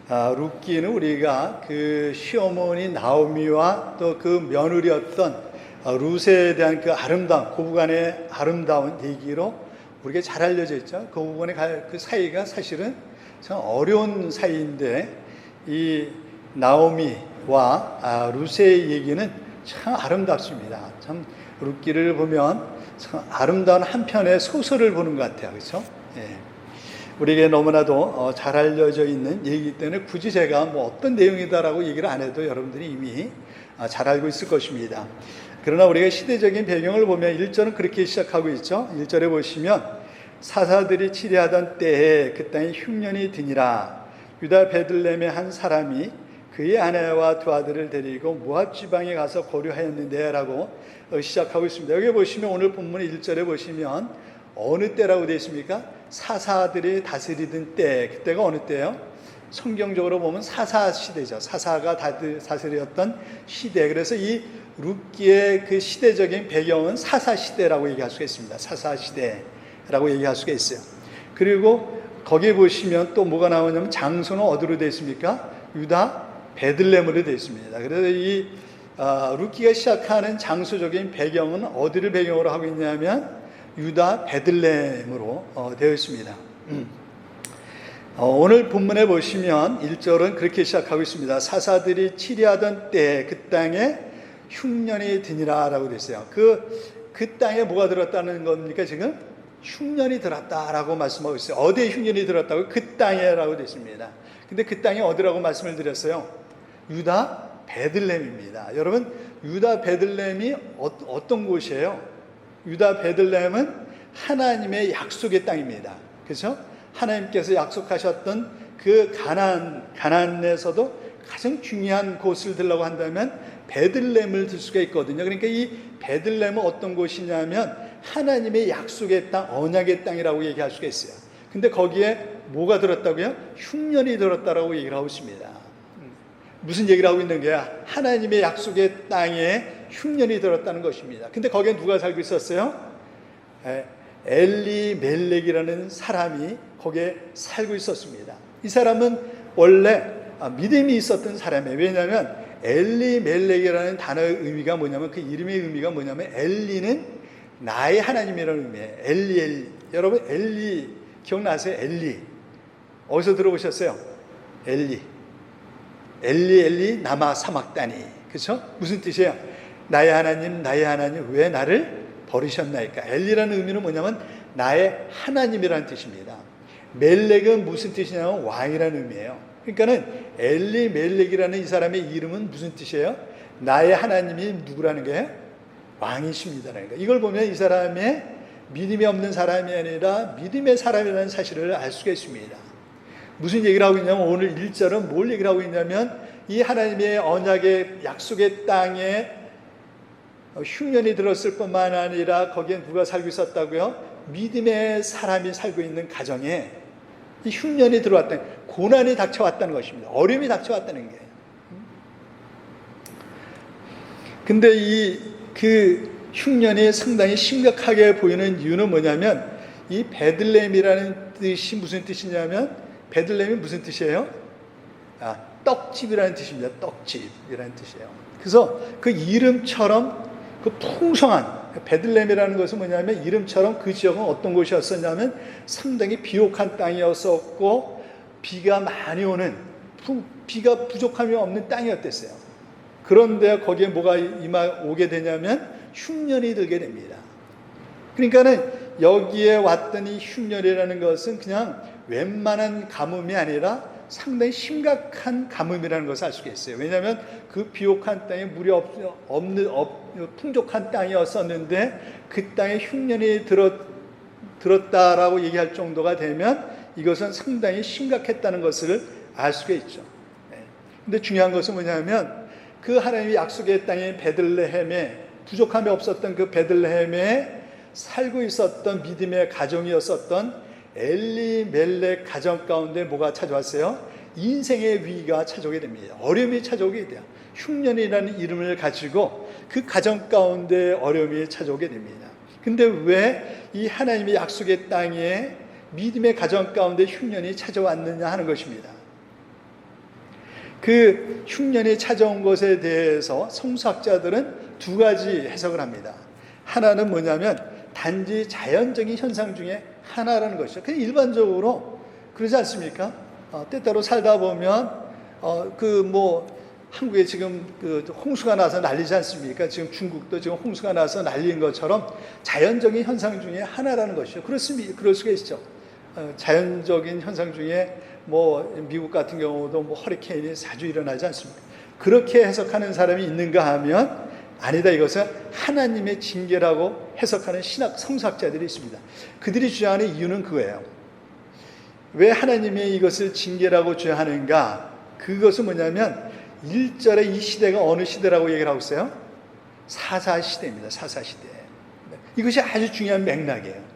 룻기는 우리가 그 시어머니 나오미와 또 그 며느리였던 룻에 대한 그 아름다운, 고부간의 아름다운 얘기로 우리가 잘 알려져 있죠. 그 부분의 그 사이가 사실은 참 어려운 사이인데, 이 나오미와 룻의 얘기는 참 아름답습니다. 참 룻기를 보면 참 아름다운 한 편의 소설을 보는 것 같아요. 그렇죠? 예. 우리에게 너무나도 잘 알려져 있는 얘기이기 때문에 굳이 제가 뭐 어떤 내용이다라고 얘기를 안 해도 여러분들이 이미 잘 알고 있을 것입니다. 그러나 우리가 시대적인 배경을 보면 1절은 그렇게 시작하고 있죠. 1절에 보시면 사사들이 치리하던 때에 그 땅에 흉년이 드니라. 유다 베들레헴의 한 사람이 그의 아내와 두 아들을 데리고 모압 지방에 가서 거류하였는데 라고 시작하고 있습니다. 여기 보시면 오늘 본문 1절에 보시면 어느 때라고 되어 있습니까? 사사들이 다스리던 때, 그때가 어느 때예요? 성경적으로 보면 사사 시대죠. 사사가 다스렸던 시대. 그래서 이 룻기의 그 시대적인 배경은 사사 시대라고 얘기할 수가 있습니다. 사사 시대라고 얘기할 수가 있어요. 그리고 거기에 보시면 또 뭐가 나오냐면 장소는 어디로 되어 있습니까? 유다 베들레헴으로 되어 있습니다. 그래서 이 룻기가 시작하는 장소적인 배경은 어디를 배경으로 하고 있냐면 유다 베들레헴으로 되어 있습니다. 오늘 본문에 보시면 1절은 그렇게 시작하고 있습니다. 사사들이 치리하던 때 그 땅에 흉년이 드니라 라고 되어 있어요. 그 땅에 뭐가 들었다는 겁니까? 지금 흉년이 들었다라고 말씀하고 있어요. 어디에 흉년이 들었다고? 그 땅에라고 되어 있습니다. 근데 그 땅이 어디라고 말씀을 드렸어요? 유다 베들레헴입니다. 여러분, 유다 베들레헴이 어떤 곳이에요? 유다 베들레헴은 하나님의 약속의 땅입니다. 그렇죠? 하나님께서 약속하셨던 그 가나안에서도 가장 중요한 곳을 들라고 한다면 베들레헴을 들 수가 있거든요. 그러니까 이 베들레헴은 어떤 곳이냐면 하나님의 약속의 땅, 언약의 땅이라고 얘기할 수가 있어요. 근데 거기에 뭐가 들었다고요? 흉년이 들었다라고 얘기를 하고 있습니다. 무슨 얘기를 하고 있는 거야? 하나님의 약속의 땅에 흉년이 들었다는 것입니다. 근데 거기에 누가 살고 있었어요? 엘리멜렉이라는 사람이 거기에 살고 있었습니다. 이 사람은 원래 믿음이 있었던 사람이에요. 왜냐하면 엘리멜렉이라는 단어의 의미가 뭐냐면, 그 이름의 의미가 뭐냐면 엘리는 나의 하나님이라는 의미예요. 엘리. 여러분 엘리 기억나세요? 엘리 어디서 들어보셨어요? 엘리 나마 사막다니. 그렇죠? 무슨 뜻이에요? 나의 하나님 왜 나를 버리셨나이까? 엘리라는 의미는 뭐냐면 나의 하나님이라는 뜻입니다. 멜렉은 무슨 뜻이냐면 왕이라는 의미예요. 그러니까는 엘리멜렉이라는 이 사람의 이름은 무슨 뜻이에요? 나의 하나님이 누구라는 거예요? 왕이십니다라는 거예요. 이걸 보면 이 사람의 믿음이 없는 사람이 아니라 믿음의 사람이라는 사실을 알 수가 있습니다. 무슨 얘기를 하고 있냐면 오늘 1절은 뭘 얘기를 하고 있냐면 이 하나님의 언약의 약속의 땅에 흉년이 들었을 뿐만 아니라 거기에 누가 살고 있었다고요? 믿음의 사람이 살고 있는 가정에 이 흉년이 들어왔다, 고난이 닥쳐왔다는 것입니다. 어려움이 닥쳐왔다는 거예요. 근데 그 흉년이 상당히 심각하게 보이는 이유는 뭐냐면 이 베들레헴이라는 뜻이 무슨 뜻이냐면 베들레헴이 무슨 뜻이에요? 떡집이라는 뜻입니다. 떡집이라는 뜻이에요. 그래서 그 이름처럼 그 풍성한 베들레헴이라는 것은 뭐냐면 이름처럼 그 지역은 어떤 곳이었었냐면 상당히 비옥한 땅이었었고 비가 많이 오는, 비가 부족함이 없는 땅이었댔어요. 그런데 거기에 뭐가 오게 되냐면 흉년이 들게 됩니다. 그러니까는 여기에 왔던 이 흉년이라는 것은 그냥 웬만한 가뭄이 아니라 상당히 심각한 가뭄이라는 것을 알 수가 있어요. 왜냐하면 그 비옥한 땅에 물이 없는 풍족한 땅이었었는데 그 땅에 흉년이 들었다라고 얘기할 정도가 되면 이것은 상당히 심각했다는 것을 알 수가 있죠. 근데 중요한 것은 뭐냐면 그 하나님의 약속의 땅인 베들레헴에, 부족함이 없었던 그 베들레헴에 살고 있었던 믿음의 가정이었었던 엘리멜렉 가정 가운데 뭐가 찾아왔어요? 인생의 위기가 찾아오게 됩니다. 어려움이 찾아오게 돼요. 흉년이라는 이름을 가지고 그 가정 가운데 어려움이 찾아오게 됩니다. 근데 왜 이 하나님의 약속의 땅에 믿음의 가정 가운데 흉년이 찾아왔느냐 하는 것입니다. 그 흉년이 찾아온 것에 대해서 성서학자들은 두 가지 해석을 합니다. 하나는 뭐냐면 단지 자연적인 현상 중에 하나라는 것이죠. 그냥 일반적으로 그러지 않습니까? 때때로 살다 보면 한국에 지금 홍수가 나서 난리지 않습니까? 지금 중국도 지금 홍수가 나서 난리인 것처럼 자연적인 현상 중에 하나라는 것이죠. 그렇습니다. 그럴 수가 있죠. 자연적인 현상 중에 미국 같은 경우도 허리케인이 자주 일어나지 않습니까? 그렇게 해석하는 사람이 있는가 하면 아니다, 이것은 하나님의 징계라고 해석하는 신학 성서학자들이 있습니다. 그들이 주장하는 이유는 그거예요. 왜 하나님이 이것을 징계라고 주장하는가? 그것은 뭐냐면 1절에 이 시대가 어느 시대라고 얘기를 하고 있어요? 사사시대입니다. 사사시대. 이것이 아주 중요한 맥락이에요.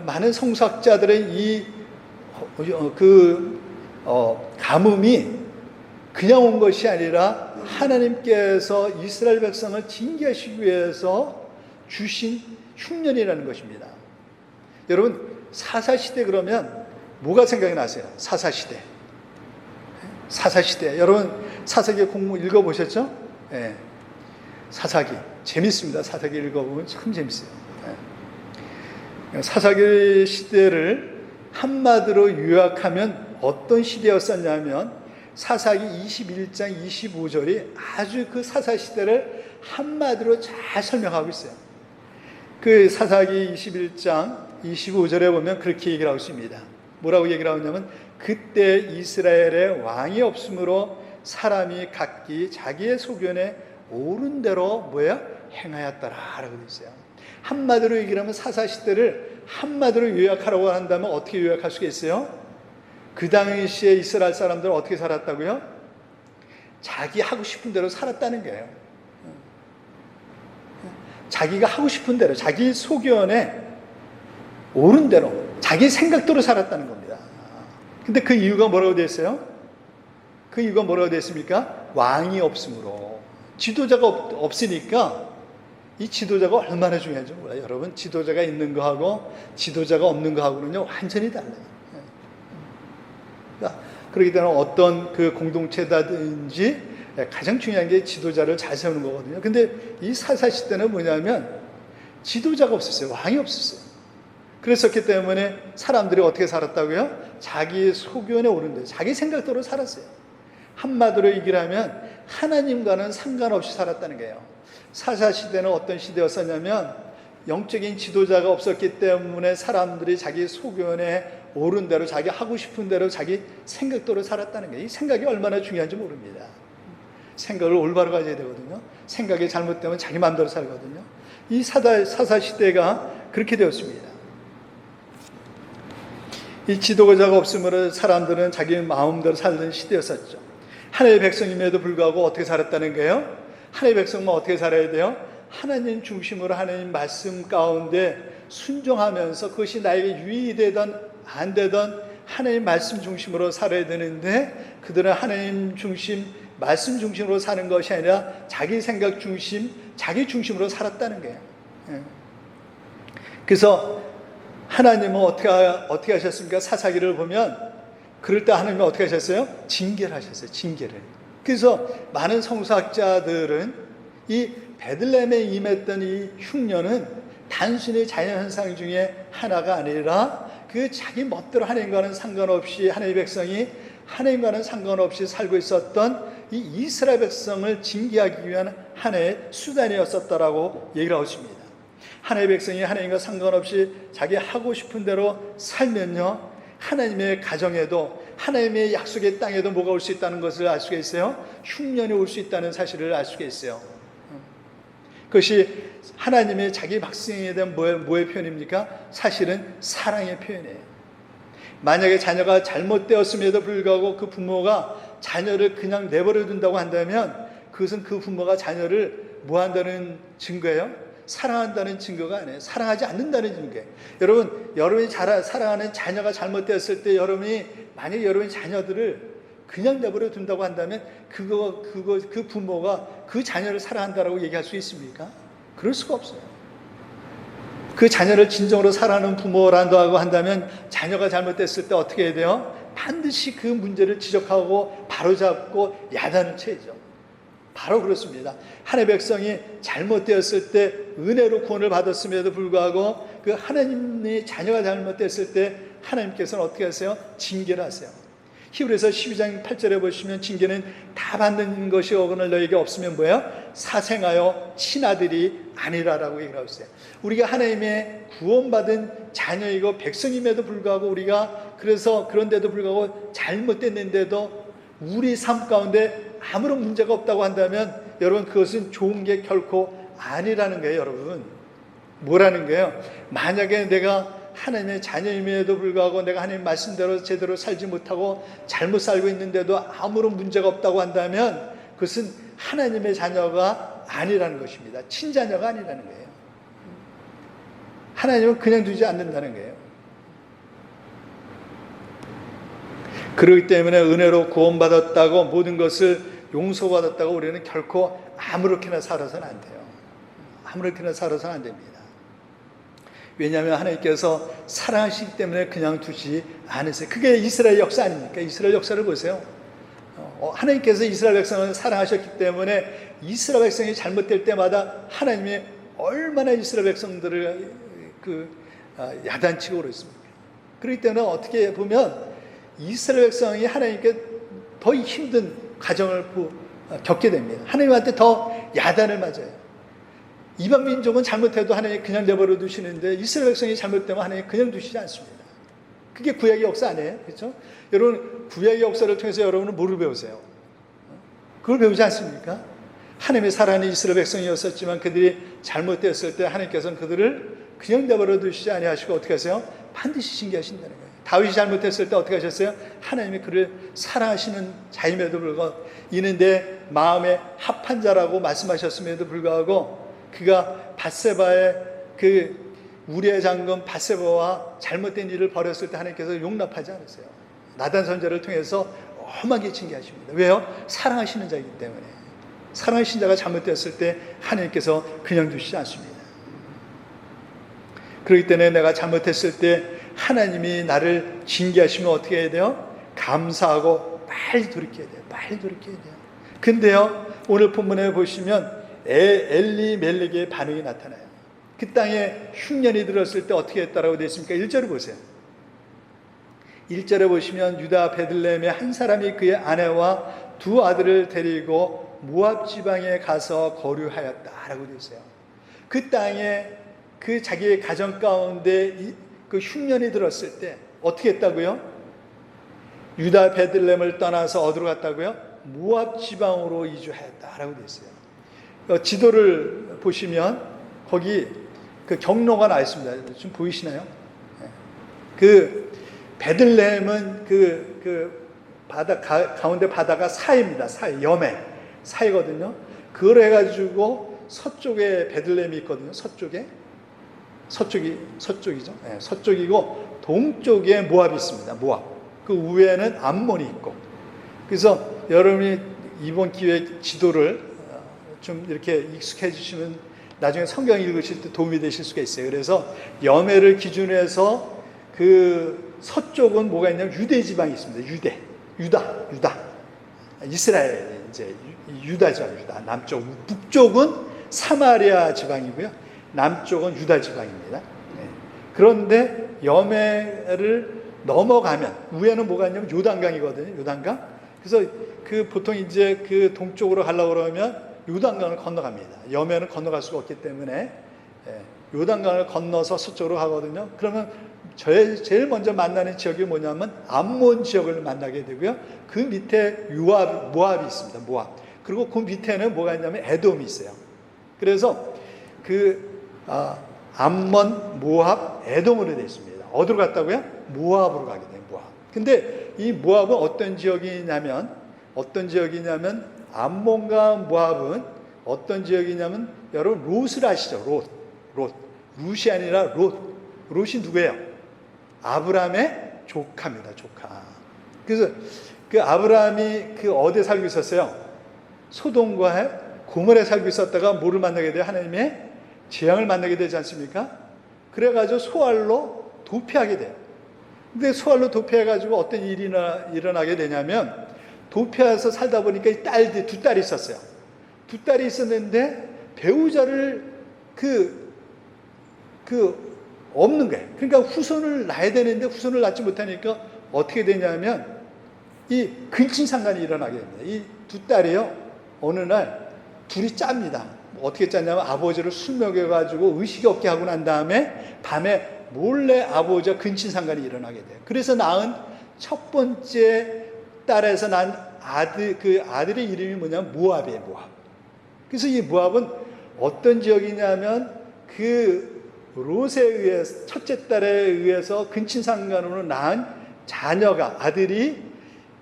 많은 성서학자들은 가뭄이 그냥 온 것이 아니라 하나님께서 이스라엘 백성을 징계하시기 위해서 주신 흉년이라는 것입니다. 여러분, 사사시대 그러면 뭐가 생각이 나세요? 사사시대. 사사시대. 여러분, 사사기 공부 읽어보셨죠? 네. 사사기. 재밌습니다. 사사기 읽어보면 참 재밌어요. 네. 사사기 시대를 한마디로 요약하면 어떤 시대였었냐면 사사기 21장 25절이 아주 그 사사시대를 한마디로 잘 설명하고 있어요. 그 사사기 21장 25절에 보면 그렇게 얘기를 하고 있습니다. 뭐라고 얘기를 하냐면 그때 이스라엘에 왕이 없으므로 사람이 각기 자기의 소견에 옳은 대로 행하였더라 라고 되어 있어요. 한마디로 얘기하면 사사시대를 한마디로 요약하라고 한다면 어떻게 요약할 수가 있어요? 그 당시에 이스라엘 사람들은 어떻게 살았다고요? 자기 하고 싶은 대로 살았다는 거예요. 자기가 하고 싶은 대로, 자기 소견에 옳은 대로, 자기 생각대로 살았다는 겁니다. 근데 그 이유가 뭐라고 되어 있어요? 그 이유가 뭐라고 되어 있습니까? 왕이 없으므로. 지도자가 없으니까 이 지도자가 얼마나 중요한지 몰라요. 여러분, 지도자가 있는 거하고 지도자가 없는 거하고는요, 완전히 달라요. 그렇기 때문에 어떤 그 공동체다든지 가장 중요한 게 지도자를 잘 세우는 거거든요. 근데 이 사사시대는 뭐냐면 지도자가 없었어요. 왕이 없었어요. 그랬었기 때문에 사람들이 어떻게 살았다고요? 자기 소견에 오른 대로, 자기 생각대로 살았어요. 한마디로 얘기를 하면 하나님과는 상관없이 살았다는 거예요. 사사시대는 어떤 시대였었냐면 영적인 지도자가 없었기 때문에 사람들이 자기 소견에 옳은 대로, 자기 하고 싶은 대로, 자기 생각대로 살았다는 거예요. 이 생각이 얼마나 중요한지 모릅니다. 생각을 올바로 가져야 되거든요. 생각이 잘못되면 자기 마음대로 살거든요. 이 사사시대가 그렇게 되었습니다. 이 지도자가 없으므로 사람들은 자기 마음대로 살던 시대였었죠. 하나님의 백성임에도 불구하고 어떻게 살았다는 거예요? 하나님의 백성은 어떻게 살아야 돼요? 하나님 중심으로 하나님 말씀 가운데 순종하면서 그것이 나에게 유익이 되든 안 되든 하나님 말씀 중심으로 살아야 되는데 그들은 하나님 중심, 말씀 중심으로 사는 것이 아니라 자기 생각 중심, 자기 중심으로 살았다는 거예요. 그래서 하나님은 어떻게 하셨습니까? 사사기를 보면 그럴 때 하나님은 어떻게 하셨어요? 징계를 하셨어요. 징계를. 그래서 많은 성서학자들은 이 베들레헴에 임했던 이 흉년은 단순히 자연현상 중에 하나가 아니라 그 자기 멋대로 하나님과는 상관없이 하나님의 백성이 하나님과는 상관없이 살고 있었던 이 이스라엘 백성을 징계하기 위한 하나의 수단이었었다라고 얘기를 하고 있습니다. 하나님의 백성이 하나님과 상관없이 자기 하고 싶은 대로 살면요, 하나님의 가정에도 하나님의 약속의 땅에도 뭐가 올 수 있다는 것을 알 수가 있어요. 흉년이 올 수 있다는 사실을 알 수가 있어요. 그것이 하나님의 자기 백성에 대한 뭐의 표현입니까? 사실은 사랑의 표현이에요. 만약에 자녀가 잘못되었음에도 불구하고 그 부모가 자녀를 그냥 내버려 둔다고 한다면 그것은 그 부모가 자녀를 뭐 한다는 증거예요? 사랑한다는 증거가 아니에요. 사랑하지 않는다는 증거예요. 여러분이 사랑하는 자녀가 잘못되었을 때 만약에 여러분이 자녀들을 그냥 내버려 둔다고 한다면 그 부모가 그 자녀를 사랑한다라고 얘기할 수 있습니까? 그럴 수가 없어요. 그 자녀를 진정으로 사랑하는 부모란다고 한다면 자녀가 잘못됐을 때 어떻게 해야 돼요? 반드시 그 문제를 지적하고 바로잡고 야단을 쳐야죠. 바로 그렇습니다. 하나님의 백성이 잘못되었을 때 은혜로 구원을 받았음에도 불구하고 그 하나님의 자녀가 잘못됐을 때 하나님께서는 어떻게 하세요? 징계를 하세요. 히브리서 12장 8절에 보시면 징계는 다 받는 것이 어긋날 너에게 없으면 뭐예요? 사생하여 친아들이 아니라라고 얘기하고 있어요. 우리가 하나님의 구원받은 자녀이고 백성임에도 불구하고 우리가 그래서 그런데도 불구하고 잘못됐는데도 우리 삶 가운데 아무런 문제가 없다고 한다면 여러분 그것은 좋은 게 결코 아니라는 거예요. 여러분 뭐라는 거예요? 만약에 내가 하나님의 자녀임에도 불구하고 내가 하나님 말씀대로 제대로 살지 못하고 잘못 살고 있는데도 아무런 문제가 없다고 한다면 그것은 하나님의 자녀가 아니라는 것입니다. 친자녀가 아니라는 거예요. 하나님은 그냥 두지 않는다는 거예요. 그렇기 때문에 은혜로 구원받았다고 모든 것을 용서받았다고 우리는 결코 아무렇게나 살아서는 안 돼요. 아무렇게나 살아서는 안 됩니다. 왜냐하면 하나님께서 사랑하시기 때문에 그냥 두지 않으세요. 그게 이스라엘 역사 아닙니까? 이스라엘 역사를 보세요. 하나님께서 이스라엘 백성을 사랑하셨기 때문에 이스라엘 백성이 잘못될 때마다 하나님이 얼마나 이스라엘 백성들을 야단치고 그랬습니까? 그렇기 때문에 어떻게 보면 이스라엘 백성이 하나님께 더 힘든 과정을 겪게 됩니다. 하나님한테 더 야단을 맞아요. 이방 민족은 잘못해도 하나님이 그냥 내버려 두시는데 이스라엘 백성이 잘못되면 하나님이 그냥 두시지 않습니다. 그게 구약의 역사 아니에요? 그렇죠? 여러분 구약의 역사를 통해서 여러분은 뭐를 배우세요? 그걸 배우지 않습니까? 하나님의 살아있는 이스라엘 백성이었었지만 그들이 잘못되었을 때 하나님께서는 그들을 그냥 내버려 두시지 아니하시고 어떻게 하세요? 반드시 징계하신다는 거예요. 다윗이 잘못했을 때 어떻게 하셨어요? 하나님이 그를 사랑하시는 자임에도 불구하고 이는 내 마음에 합한 자라고 말씀하셨음에도 불구하고 그가 밧세바의 그 우리의 장군 밧세바와 잘못된 일을 벌였을 때 하나님께서 용납하지 않으세요. 나단 선지자를 통해서 험하게 징계하십니다. 왜요? 사랑하시는 자이기 때문에. 사랑하신 자가 잘못되었을 때 하나님께서 그냥 두시지 않습니다. 그렇기 때문에 내가 잘못했을 때 하나님이 나를 징계하시면 어떻게 해야 돼요? 감사하고 빨리 돌이켜야 돼요. 빨리 돌이켜야 돼요. 근데요, 오늘 본문에 보시면 엘리멜렉의 반응이 나타나요. 그 땅에 흉년이 들었을 때 어떻게 했다라고 되어 있습니까? 1절을 보세요. 1절에 보시면 유다 베들레헴의 한 사람이 그의 아내와 두 아들을 데리고 모압 지방에 가서 거류하였다라고 되어 있어요. 그 땅에 그 자기의 가정 가운데 그 흉년이 들었을 때 어떻게 했다고요? 유다 베들레헴을 떠나서 어디로 갔다고요? 모압 지방으로 이주하였다라고 되어 있어요. 지도를 보시면 거기 그 경로가 나와 있습니다. 좀 보이시나요? 그 베들레헴은 그 바다 가운데 바다가 사해입니다. 사해, 염해 사해거든요. 그걸 해가지고 서쪽에 베들레헴이 있거든요. 서쪽이죠. 네, 서쪽이고 동쪽에 모압이 있습니다. 모압. 그 위에는 암몬이 있고. 그래서 여러분이 이번 기회에 지도를 좀 이렇게 익숙해지시면 나중에 성경 읽으실 때 도움이 되실 수가 있어요. 그래서 염해를 기준으로 해서 그 서쪽은 뭐가 있냐면 유대 지방이 있습니다. 유다. 이스라엘 이제 유다죠. 유다. 남쪽, 북쪽은 사마리아 지방이고요. 남쪽은 유다 지방입니다. 네. 그런데 염해를 넘어가면 위에는 뭐가 있냐면 요단강이거든요. 요단강. 그래서 그 보통 이제 그 동쪽으로 가려고 그러면 요단강을 건너갑니다. 염해는 건너갈 수가 없기 때문에 요단강을 건너서 서쪽으로 가거든요. 그러면 제일 먼저 만나는 지역이 뭐냐면 암몬 지역을 만나게 되고요. 그 밑에 모압이 있습니다. 모압. 그리고 그 밑에는 뭐가 있냐면 에돔이 있어요. 그래서 암몬, 모압, 에돔으로 되어 있습니다. 어디로 갔다고요? 모압으로 가게 돼요. 모압. 근데 이 모압은 어떤 지역이냐면 암몬과 모압은 어떤 지역이냐면 여러분 롯을 아시죠? 롯이 아니라 롯이 누구예요? 아브라함의 조카입니다. 조카. 그래서 그 아브라함이 그 어디에 살고 있었어요? 소돔과 고모라에 살고 있었다가 뭐를 만나게 돼요? 하나님의 재앙을 만나게 되지 않습니까? 그래가지고 소알로 도피하게 돼요. 근데 소알로 도피해가지고 어떤 일이 일어나게 되냐면, 도피해서 살다 보니까 이 딸들, 두 딸이 있었어요. 두 딸이 있었는데 배우자를 없는 거예요. 그러니까 후손을 낳아야 되는데 후손을 낳지 못하니까 어떻게 되냐면 이 근친상간이 일어나게 됩니다. 이 두 딸이요, 어느 날 둘이 짭니다. 어떻게 짰냐면 아버지를 술 먹여가지고 의식이 없게 하고 난 다음에 밤에 몰래 아버지와 근친상간이 일어나게 돼요. 그래서 낳은 첫 번째 딸에서 난 아들, 그 아들의 이름이 뭐냐면 모압이에요, 모압. 그래서 이 모압은 어떤 지역이냐면 그 롯에 의해서, 첫째 딸에 의해서 근친상간으로 낳은 자녀가, 아들이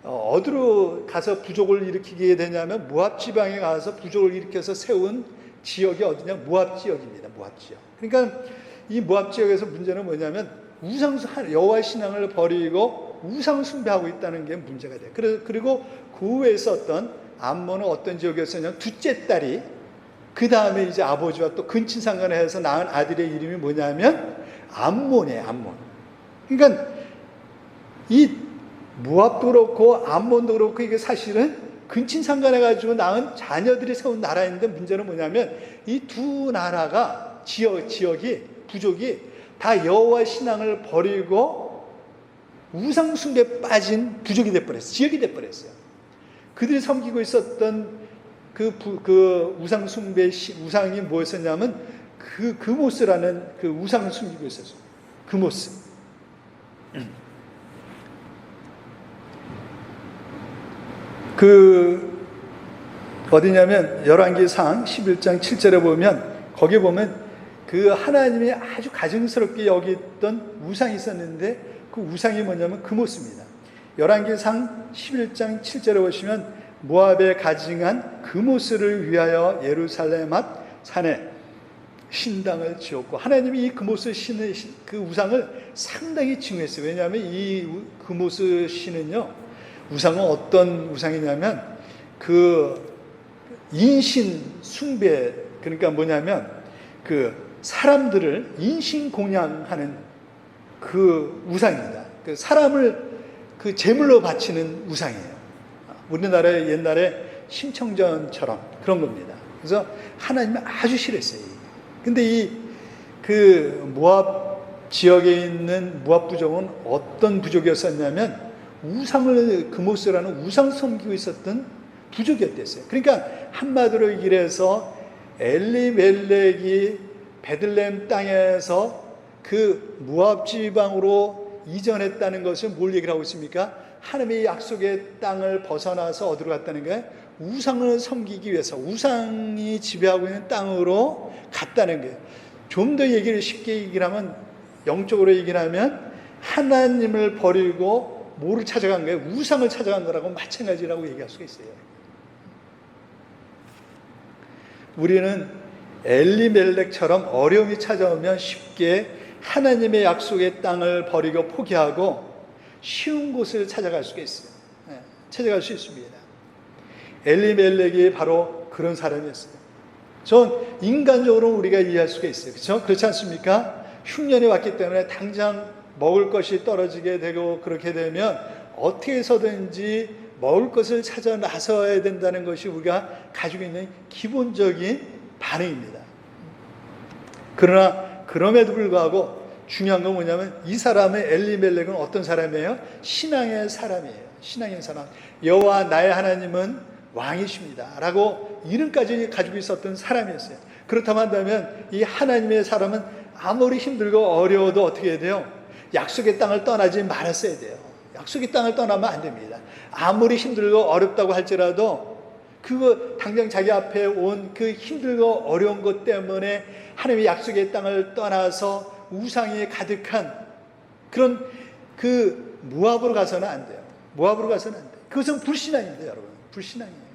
어디로 가서 부족을 일으키게 되냐면 모압 지방에 가서 부족을 일으켜서 세운 지역이 어디냐? 모압 지역입니다. 모압 지역. 그러니까 이 모압 지역에서 문제는 뭐냐면 여호와 신앙을 버리고 우상 숭배하고 있다는 게 문제가 돼요. 그리고 그 후에 있었던 암몬은 어떤 지역이었냐면 둘째 딸이 그 다음에 이제 아버지와 또 근친상간을 해서 낳은 아들의 이름이 뭐냐면 암몬이에요. 암몬. 그러니까 이 모압도 그렇고 암몬도 그렇고 이게 사실은 근친상간해 가지고 낳은 자녀들이 세운 나라인데, 문제는 뭐냐면 이 두 나라가 지역이 부족이 다 여호와 신앙을 버리고 우상 숭배에 빠진 부족이 돼 버렸어요. 지역이 돼 버렸어요. 그들이 섬기고 있었던 그 우상 숭배 우상이 뭐였었냐면 그모스라는 그 우상을 숨기고 있었어요. 그모스. 어디냐면 열왕기상 11장 7절에 보면, 거기 보면 그 하나님이 아주 가증스럽게 여겼던 우상이 있었는데 그 우상이 뭐냐면 그모스입니다. 열왕기상 11장 7절에 보시면 모압에 가증한 그모스를 위하여 예루살렘 앞 산에 신당을 지었고, 하나님이 이 그모스 신의 그 우상을 상당히 증오했어요. 왜냐하면 이 그모스 신은요, 우상은 어떤 우상이냐면 그 인신 숭배, 그러니까 뭐냐면 그 사람들을 인신 공양하는 그 우상입니다. 그 사람을 그 제물로 바치는 우상이에요. 우리나라의 옛날에 심청전처럼 그런 겁니다. 그래서 하나님이 아주 싫었어요. 근데 그 모압 지역에 있는 모압 부족은 어떤 부족이었었냐면 우상을, 그모스라는 우상 섬기고 있었던 부족이었댔어요. 그러니까 한마디로 얘기해서 엘리멜렉이 베들레헴 땅에서 그 모압 지방으로 이전했다는 것을 뭘 얘기를 하고 있습니까? 하나님의 약속의 땅을 벗어나서 어디로 갔다는 거예요? 우상을 섬기기 위해서 우상이 지배하고 있는 땅으로 갔다는 거예요. 좀 더 얘기를 쉽게 얘기를 하면, 영적으로 얘기를 하면 하나님을 버리고 뭐를 찾아간 거예요? 우상을 찾아간 거라고 마찬가지라고 얘기할 수가 있어요. 우리는 엘리멜렉처럼 어려움이 찾아오면 쉽게 하나님의 약속의 땅을 버리고 포기하고 쉬운 곳을 찾아갈 수가 있어요. 찾아갈 수 있습니다. 엘리멜렉이 바로 그런 사람이었어요. 전 인간적으로 우리가 이해할 수가 있어요. 그렇죠? 그렇지 않습니까? 흉년이 왔기 때문에 당장 먹을 것이 떨어지게 되고, 그렇게 되면 어떻게 해서든지 먹을 것을 찾아 나서야 된다는 것이 우리가 가지고 있는 기본적인 반응입니다. 그러나 그럼에도 불구하고 중요한 건 뭐냐면 이 사람의 엘리멜렉은 어떤 사람이에요? 신앙의 사람이에요. 신앙의 사람. 여호와 나의 하나님은 왕이십니다 라고 이름까지 가지고 있었던 사람이었어요. 그렇다면 한다면 이 하나님의 사람은 아무리 힘들고 어려워도 어떻게 해야 돼요? 약속의 땅을 떠나지 말았어야 돼요. 약속의 땅을 떠나면 안 됩니다. 아무리 힘들고 어렵다고 할지라도 그거 당장 자기 앞에 온 그 힘들고 어려운 것 때문에 하나님의 약속의 땅을 떠나서 우상이 가득한 그런 그 모압으로 가서는 안 돼요. 모압으로 가서는 안 돼요. 그것은 불신앙입니다, 여러분. 불신앙이에요.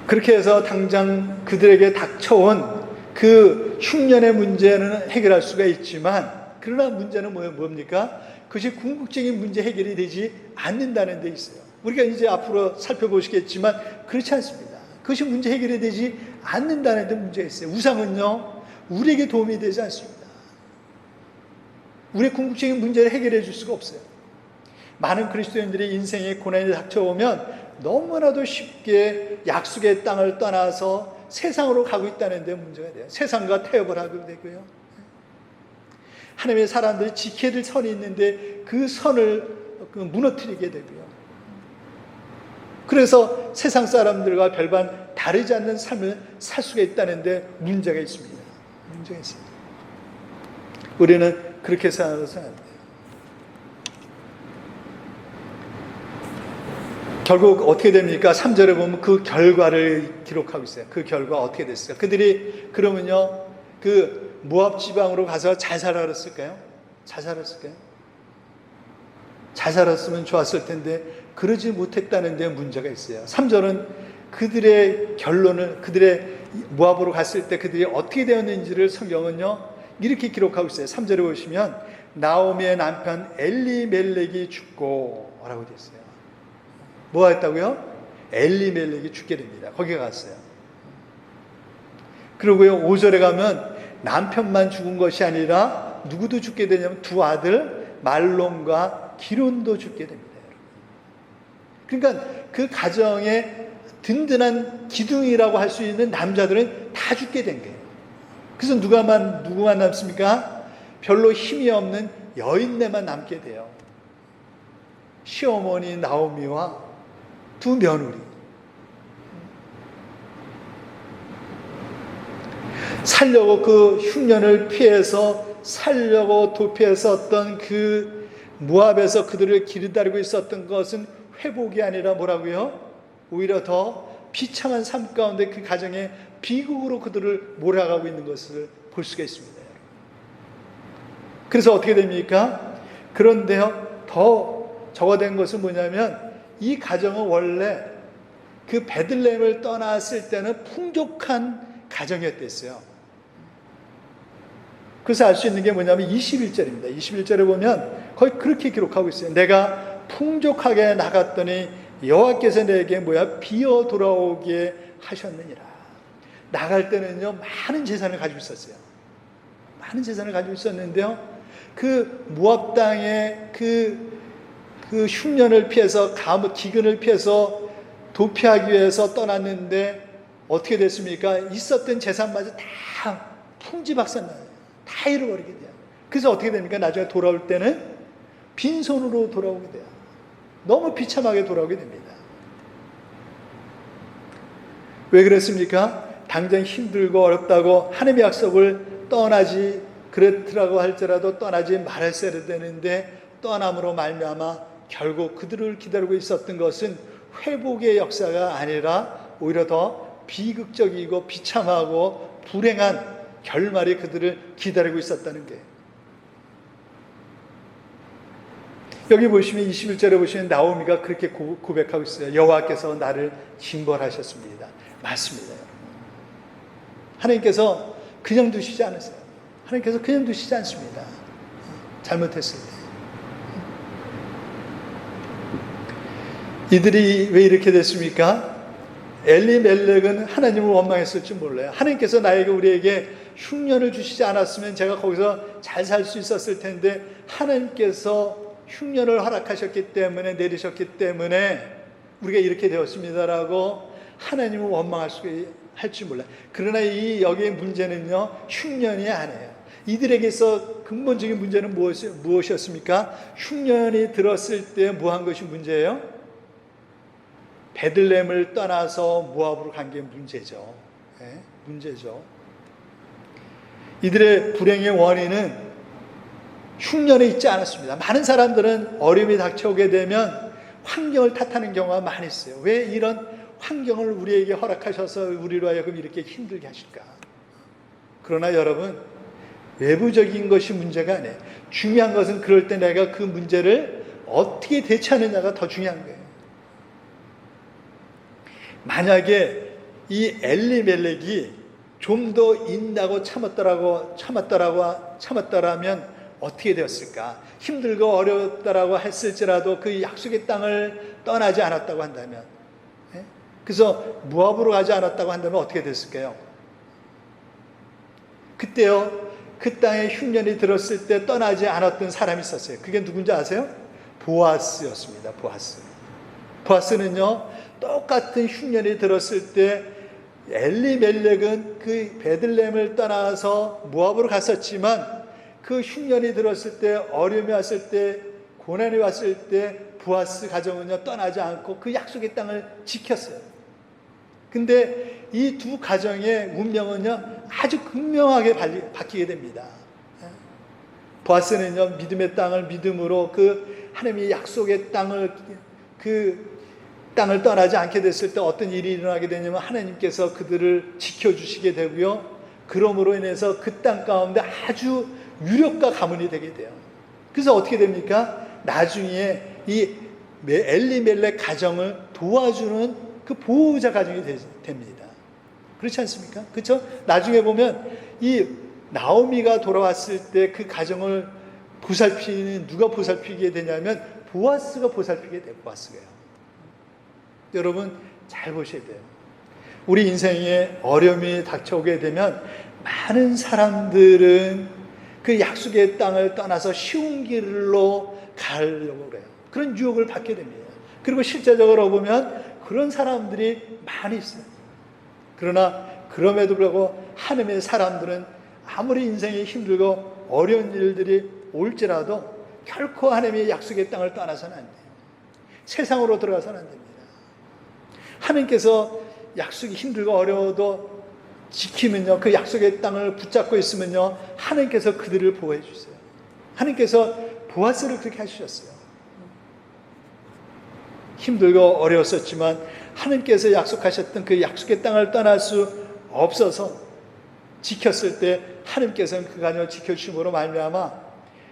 그렇게 해서 당장 그들에게 닥쳐온 그 흉년의 문제는 해결할 수가 있지만, 그러나 문제는 뭡니까? 그것이 궁극적인 문제 해결이 되지 않는다는 데 있어요. 우리가 이제 앞으로 살펴보시겠지만 그렇지 않습니다. 그것이 문제 해결이 되지 않는다는 데 문제가 있어요. 우상은요, 우리에게 도움이 되지 않습니다. 우리의 궁극적인 문제를 해결해 줄 수가 없어요. 많은 그리스도인들이 인생에 고난이 닥쳐오면 너무나도 쉽게 약속의 땅을 떠나서 세상으로 가고 있다는 데 문제가 돼요. 세상과 타협을 하게 되고요. 하나님의 사람들이 지켜야 될 선이 있는데 그 선을 무너뜨리게 되고요. 그래서 세상 사람들과 별반 다르지 않는 삶을 살 수가 있다는 데 문제가 있습니다. 문제가 있습니다. 우리는 그렇게 생각해서는 안 돼요. 결국 어떻게 됩니까? 3절에 보면 그 결과를 기록하고 있어요. 그 결과 어떻게 됐을까? 그들이 그러면요, 그 모압 지방으로 가서 잘 살았을까요? 잘 살았을까요? 잘 살았으면 좋았을 텐데 그러지 못했다는 데 문제가 있어요. 3절은 그들의 결론을, 그들의 모압으로 갔을 때 그들이 어떻게 되었는지를 성경은요 이렇게 기록하고 있어요. 3절에 보시면 나오미의 남편 엘리멜렉이 죽고 라고 되어 있어요. 뭐 했다고요? 엘리멜렉이 죽게 됩니다. 거기 갔어요. 그리고요 5절에 가면 남편만 죽은 것이 아니라 누구도 죽게 되냐면 두 아들 말론과 기론도 죽게 됩니다. 그러니까 그 가정의 든든한 기둥이라고 할 수 있는 남자들은 다 죽게 된 거예요. 그래서 누구만 남습니까? 별로 힘이 없는 여인네만 남게 돼요. 시어머니 나오미와 두 며느리. 살려고 그 흉년을 피해서 살려고 도피했었던 그 모압에서 그들을 기다리고 있었던 것은 회복이 아니라 뭐라고요? 오히려 더 비참한 삶 가운데 그 가정의 비극으로 그들을 몰아가고 있는 것을 볼 수가 있습니다. 그래서 어떻게 됩니까? 그런데요, 더 적어된 것은 뭐냐면 이 가정은 원래 그 베들레헴을 떠났을 때는 풍족한 가정이었댔어요. 그래서 알 수 있는 게 뭐냐면 21절입니다. 21절에 보면 거의 그렇게 기록하고 있어요. 내가 풍족하게 나갔더니 여호와께서 내게 비어 돌아오게 하셨느니라. 나갈 때는요 많은 재산을 가지고 있었어요. 많은 재산을 가지고 있었는데요, 그 모압 땅의 그 흉년을 피해서 기근을 피해서 도피하기 위해서 떠났는데 어떻게 됐습니까? 있었던 재산마저 다 풍지박산나요. 다 잃어버리게 돼요. 그래서 어떻게 됩니까? 나중에 돌아올 때는 빈손으로 돌아오게 돼요. 너무 비참하게 돌아오게 됩니다. 왜 그랬습니까? 당장 힘들고 어렵다고 하나님의 약속을 떠나지 그렇더라고 할지라도 떠나지 말았어야 되는데 떠남으로 말미암아 결국 그들을 기다리고 있었던 것은 회복의 역사가 아니라 오히려 더 비극적이고 비참하고 불행한 결말이 그들을 기다리고 있었다는 게. 여기 보시면 21절에 보시면 나오미가 그렇게 고백하고 있어요. 여호와께서 나를 징벌하셨습니다. 맞습니다. 하나님께서 그냥 두시지 않으세요. 하나님께서 그냥 두시지 않습니다. 잘못했을 때. 이들이 왜 이렇게 됐습니까? 엘리멜렉은 하나님을 원망했을지 몰라요. 하나님께서 우리에게 흉년을 주시지 않았으면 제가 거기서 잘 살 수 있었을 텐데 하나님께서 흉년을 허락하셨기 때문에 내리셨기 때문에 우리가 이렇게 되었습니다라고 하나님을 원망할지 몰라요. 그러나 여기의 문제는요 흉년이 아니에요. 이들에게서 근본적인 문제는 무엇이었습니까? 흉년이 들었을 때 뭐 한 것이 문제예요? 베들레헴을 떠나서 모압으로 간 게 문제죠. 네, 문제죠. 이들의 불행의 원인은 흉년에 있지 않았습니다. 많은 사람들은 어려움이 닥쳐오게 되면 환경을 탓하는 경우가 많이 있어요. 왜 이런 환경을 우리에게 허락하셔서 우리로 하여금 이렇게 힘들게 하실까? 그러나 여러분, 외부적인 것이 문제가 아니에요. 중요한 것은 그럴 때 내가 그 문제를 어떻게 대처하느냐가 더 중요한 거예요. 만약에 이 엘리멜렉이 좀 더 인다고 참았더라면 어떻게 되었을까? 힘들고 어려웠다라고 했을지라도 그 약속의 땅을 떠나지 않았다고 한다면, 그래서 모압으로 가지 않았다고 한다면 어떻게 됐을까요? 그때요 그 땅에 흉년이 들었을 때 떠나지 않았던 사람이 있었어요. 그게 누군지 아세요? 보아스였습니다. 보아스. 보아스는요, 똑같은 흉년이 들었을 때 엘리멜렉은 그 베들레헴을 떠나서 모압으로 갔었지만 그 흉년이 들었을 때, 어려움이 왔을 때, 고난이 왔을 때 보아스 가정은요 떠나지 않고 그 약속의 땅을 지켰어요. 근데 이 두 가정의 운명은요 아주 극명하게 바뀌게 됩니다. 보아스는요 믿음의 땅을 믿음으로 그 하나님의 약속의 땅을 땅을 떠나지 않게 됐을 때 어떤 일이 일어나게 되냐면 하나님께서 그들을 지켜주시게 되고요. 그러므로 인해서 그 땅 가운데 아주 유력과 가문이 되게 돼요. 그래서 어떻게 됩니까? 나중에 이 엘리멜렉 가정을 도와주는 그 보호자 가정이 됩니다. 그렇지 않습니까? 그렇죠? 나중에 보면 이 나오미가 돌아왔을 때 그 가정을 누가 보살피게 되냐면 보아스가 보살피게 돼요. 보아스가요. 여러분 잘 보셔야 돼요. 우리 인생에 어려움이 닥쳐오게 되면 많은 사람들은 그 약속의 땅을 떠나서 쉬운 길로 가려고 그래요. 그런 유혹을 받게 됩니다. 그리고 실제적으로 보면 그런 사람들이 많이 있어요. 그러나 그럼에도 불구하고 하나님의 사람들은 아무리 인생이 힘들고 어려운 일들이 올지라도 결코 하나님의 약속의 땅을 떠나서는 안 돼요. 세상으로 들어가서는 안 됩니다. 하나님께서 약속이 힘들고 어려워도 지키면요, 그 약속의 땅을 붙잡고 있으면요, 하나님께서 그들을 보호해 주세요. 하나님께서 보아스를 그렇게 해주셨어요. 힘들고 어려웠었지만 하나님께서 약속하셨던 그 약속의 땅을 떠날 수 없어서 지켰을 때 하나님께서는 그 가정을 지켜주심으로 말미암아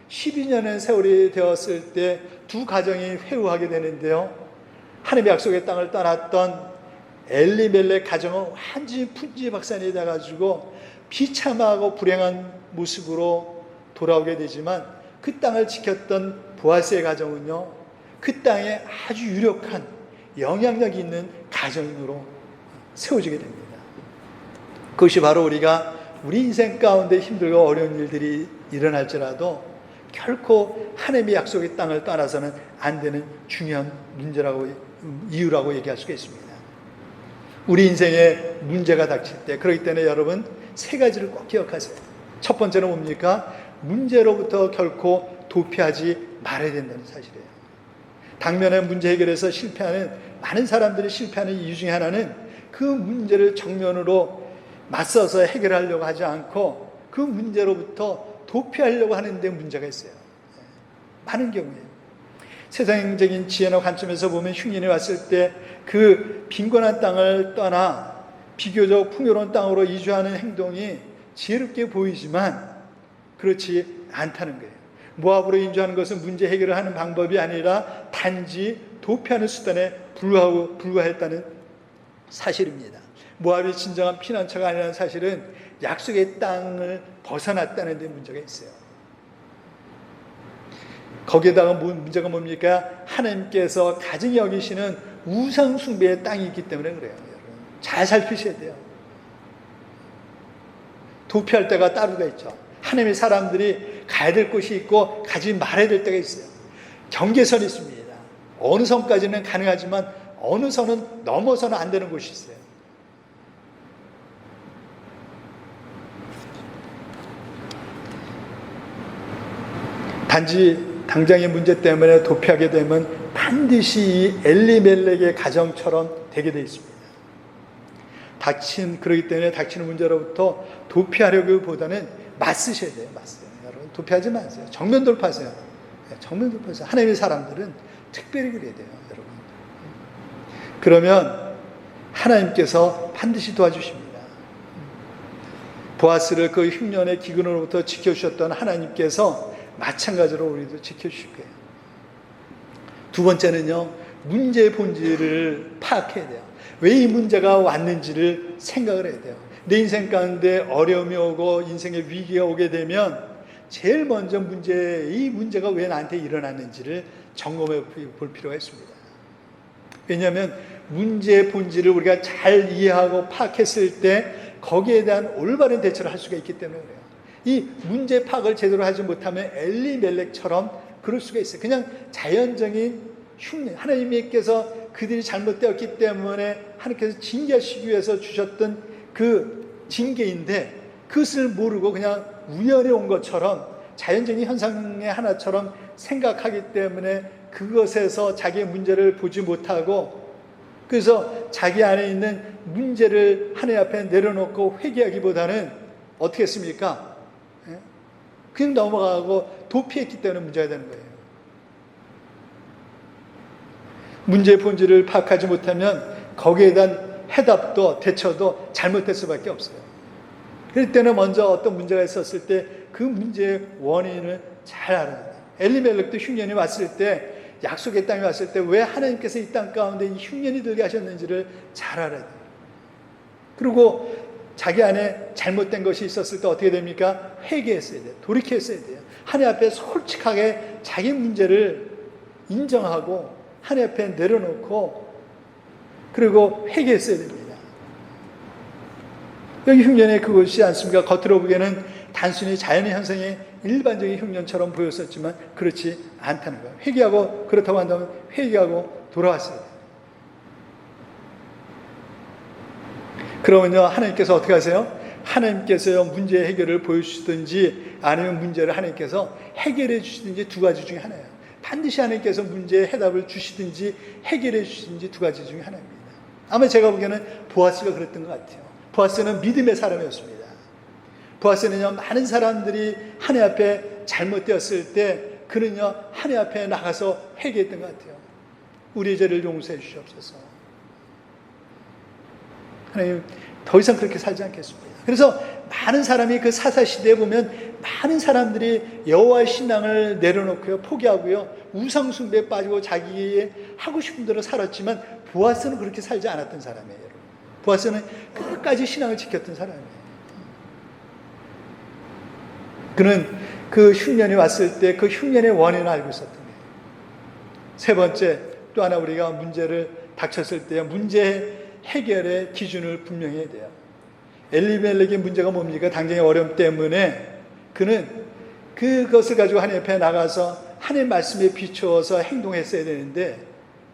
12년의 세월이 되었을 때 두 가정이 회유하게 되는데요. 하나님의 약속의 땅을 떠났던 엘리멜렉 가정은 완전히 풍지박산이 돼가지고 비참하고 불행한 모습으로 돌아오게 되지만 그 땅을 지켰던 보아스의 가정은요, 그 땅에 아주 유력한 영향력이 있는 가정으로 세워지게 됩니다. 그것이 바로 우리가 우리 인생 가운데 힘들고 어려운 일들이 일어날지라도 결코 하나님의 약속의 땅을 떠나서는 안 되는 중요한 이유라고 얘기할 수가 있습니다. 우리 인생에 문제가 닥칠 때, 그렇기 때문에 여러분 세 가지를 꼭 기억하세요. 첫 번째는 뭡니까? 문제로부터 결코 도피하지 말아야 된다는 사실이에요. 당면의 문제 해결에서 실패하는, 많은 사람들이 실패하는 이유 중에 하나는 그 문제를 정면으로 맞서서 해결하려고 하지 않고 그 문제로부터 도피하려고 하는데 문제가 있어요. 많은 경우에 세상적인 지혜나 관점에서 보면 흉년이 왔을 때 그 빈곤한 땅을 떠나 비교적 풍요로운 땅으로 이주하는 행동이 지혜롭게 보이지만 그렇지 않다는 거예요. 모압으로 이주하는 것은 문제 해결을 하는 방법이 아니라 단지 도피하는 수단에 불과했다는 사실입니다. 모압이 진정한 피난처가 아니라는 사실은 약속의 땅을 벗어났다는 데 문제가 있어요. 거기에다가 문제가 뭡니까? 하나님께서 가증히 여기시는 우상 숭배의 땅이 있기 때문에 그래요. 여러분 잘 살피셔야 돼요. 도피할 때가 따로가 있죠. 하나님의 사람들이 가야 될 곳이 있고 가지 말아야 될 때가 있어요. 경계선이 있습니다. 어느 선까지는 가능하지만 어느 선은 넘어서는 안 되는 곳이 있어요. 단지 당장의 문제 때문에 도피하게 되면 반드시 이 엘리멜렉의 가정처럼 되게 되어 있습니다. 그렇기 때문에 닥치는 문제로부터 도피하려기보다는 맞서셔야 돼요. 맞서요. 여러분 도피하지 마세요. 정면 돌파하세요. 정면 돌파하세요. 하나님의 사람들은 특별히 그래야 돼요. 여러분. 그러면 하나님께서 반드시 도와주십니다. 보아스를 그 흉년의 기근으로부터 지켜주셨던 하나님께서 마찬가지로 우리도 지켜주실 거예요. 두 번째는요, 문제의 본질을 파악해야 돼요. 왜 이 문제가 왔는지를 생각을 해야 돼요. 내 인생 가운데 어려움이 오고 인생의 위기가 오게 되면 제일 먼저 이 문제가 왜 나한테 일어났는지를 점검해 볼 필요가 있습니다. 왜냐하면 문제의 본질을 우리가 잘 이해하고 파악했을 때 거기에 대한 올바른 대처를 할 수가 있기 때문에 그래요. 이 문제 파악을 제대로 하지 못하면 엘리멜렉처럼 그럴 수가 있어요. 그냥 자연적인 흉내, 하나님께서 그들이 잘못되었기 때문에 하나님께서 징계하시기 위해서 주셨던 그 징계인데 그것을 모르고 그냥 우연히 온 것처럼 자연적인 현상의 하나처럼 생각하기 때문에 그것에서 자기의 문제를 보지 못하고 그래서 자기 안에 있는 문제를 하나님 앞에 내려놓고 회개하기보다는 어떻게 했습니까? 그냥 넘어가고 도피했기 때문에 문제가 되는 거예요. 문제의 본질을 파악하지 못하면 거기에 대한 해답도 대처도 잘못될 수밖에 없어요. 그럴 때는 먼저 어떤 문제가 있었을 때 그 문제의 원인을 잘 알아야 돼요. 엘리멜렉도 흉년이 왔을 때 약속의 땅에 왔을 때 왜 하나님께서 이 땅 가운데 이 흉년이 들게 하셨는지를 잘 알아야 돼요. 그리고 자기 안에 잘못된 것이 있었을 때 어떻게 됩니까? 회개했어야 돼요. 돌이켰어야 돼요. 하나님 앞에 솔직하게 자기 문제를 인정하고 하나님 앞에 내려놓고 그리고 회개했어야 됩니다. 여기 흉년의 그것이 않습니까? 겉으로 보기에는 단순히 자연의 현상이 일반적인 흉년처럼 보였었지만 그렇지 않다는 거예요. 회개하고 그렇다고 한다면 회개하고 돌아왔어야 돼요. 그러면요 하나님께서 어떻게 하세요? 하나님께서요 문제 해결을 보여주시든지 아니면 문제를 하나님께서 해결해 주시든지 두 가지 중에 하나예요. 반드시 하나님께서 문제의 해답을 주시든지 해결해 주시든지 두 가지 중에 하나입니다. 아마 제가 보기에는 보아스가 그랬던 것 같아요. 보아스는 믿음의 사람이었습니다. 보아스는요 많은 사람들이 하나님 앞에 잘못되었을 때 그는요 하나님 앞에 나가서 회개했던 것 같아요. 우리의 죄를 용서해 주시옵소서. 하나님 더 이상 그렇게 살지 않겠습니다. 그래서 많은 사람이 그 사사시대에 보면 많은 사람들이 여호와의 신앙을 내려놓고요 포기하고요 우상숭배에 빠지고 자기의 하고 싶은 대로 살았지만 보아스는 그렇게 살지 않았던 사람이에요. 여러분. 보아스는 끝까지 신앙을 지켰던 사람이에요. 그는 그 흉년이 왔을 때 그 흉년의 원인을 알고 있었던 거예요. 세 번째 또 하나 우리가 문제를 닥쳤을 때 문제 해결의 기준을 분명히 해야 돼요. 엘리멜렉의 문제가 뭡니까? 당장의 어려움 때문에 그는 그것을 가지고 하나님 앞에 나가서 하나님 말씀에 비추어서 행동했어야 되는데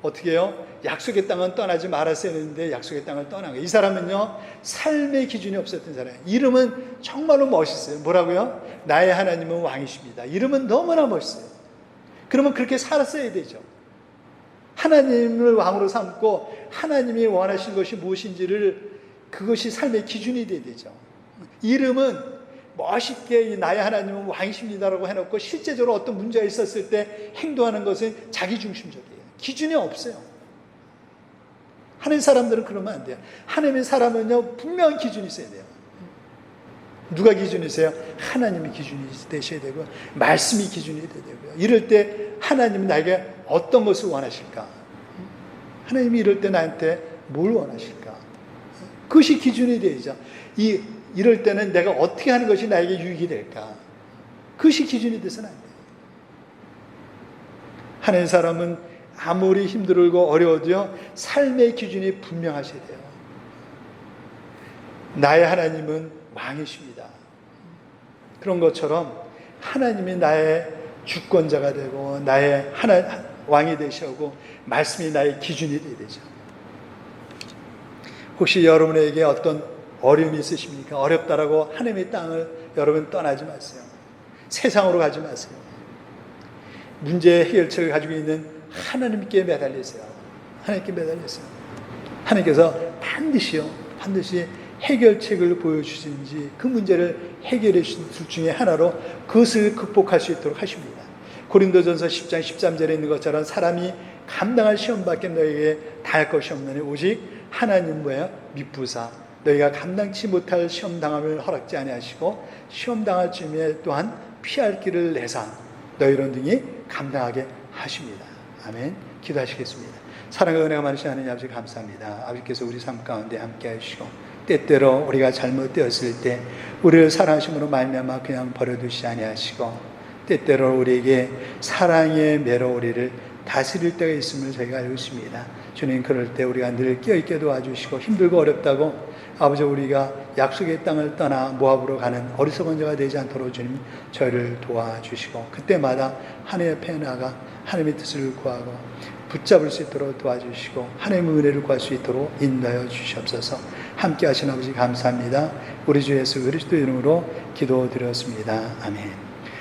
어떻게 해요? 약속의 땅은 떠나지 말았어야 되는데 약속의 땅을 떠난 거예요. 이 사람은요 삶의 기준이 없었던 사람이에요. 이름은 정말로 멋있어요. 뭐라고요? 나의 하나님은 왕이십니다. 이름은 너무나 멋있어요. 그러면 그렇게 살았어야 되죠. 하나님을 왕으로 삼고 하나님이 원하신 것이 무엇인지를 그것이 삶의 기준이 되어야 되죠. 이름은 멋있게 나의 하나님은 왕이십니다라고 해놓고 실제적으로 어떤 문제가 있었을 때 행동하는 것은 자기중심적이에요. 기준이 없어요. 하나님 사람들은 그러면 안 돼요. 하나님의 사람은요 분명한 기준이 있어야 돼요. 누가 기준이세요? 하나님이 기준이 되셔야 되고 말씀이 기준이 되야 되고요. 이럴 때 하나님은 나에게 어떤 것을 원하실까? 하나님이 이럴 때 나한테 뭘 원하실까? 그것이 기준이 되죠. 이럴 때는 내가 어떻게 하는 것이 나에게 유익이 될까? 그것이 기준이 돼서는 안 돼요. 하나님 사람은 아무리 힘들고 어려워도요 삶의 기준이 분명하셔야 돼요. 나의 하나님은 왕이십니다. 그런 것처럼 하나님이 나의 주권자가 되고 나의 왕이 되시고 말씀이 나의 기준이 되어야 되죠. 혹시 여러분에게 어떤 어려움이 있으십니까? 어렵다라고 하나님의 땅을 여러분 떠나지 마세요. 세상으로 가지 마세요. 문제의 해결책을 가지고 있는 하나님께 매달리세요. 하나님께 매달리세요. 하나님께서 반드시 해결책을 보여주시는지 그 문제를 해결해 주신 둘 중에 하나로 그것을 극복할 수 있도록 하십니다. 고린도전서 10장 13절에 있는 것처럼 사람이 감당할 시험밖에 너에게 다할 것이 없느니 오직 하나님 뭐예요? 미쁘사 너희가 감당치 못할 시험당함을 허락지 아니하시고 시험당할 즈음에 또한 피할 길을 내사 너희로 능히 감당하게 하십니다. 아멘. 기도하시겠습니다. 사랑과 은혜가 많으신 하나님 아버지 감사합니다. 아버지께서 우리 삶 가운데 함께 하시고 때때로 우리가 잘못되었을 때 우리를 사랑하심으로 말미암아 그냥 버려두시지 아니하시고 때때로 우리에게 사랑의 메로우리를 다스릴 때가 있음을 저희가 알고 있습니다. 주님, 그럴 때 우리가 늘 깨어있게 도와주시고, 힘들고 어렵다고 아버지 우리가 약속의 땅을 떠나 모압으로 가는 어리석은 자가 되지 않도록 주님 저희를 도와주시고, 그때마다 하나님 앞에 나가 하나님의 뜻을 구하고 붙잡을 수 있도록 도와주시고 하나님의 은혜를 구할 수 있도록 인도하여 주시옵소서. 함께 하신 아버지 감사합니다. 우리 주 예수 그리스도 이름으로 기도드렸습니다. 아멘.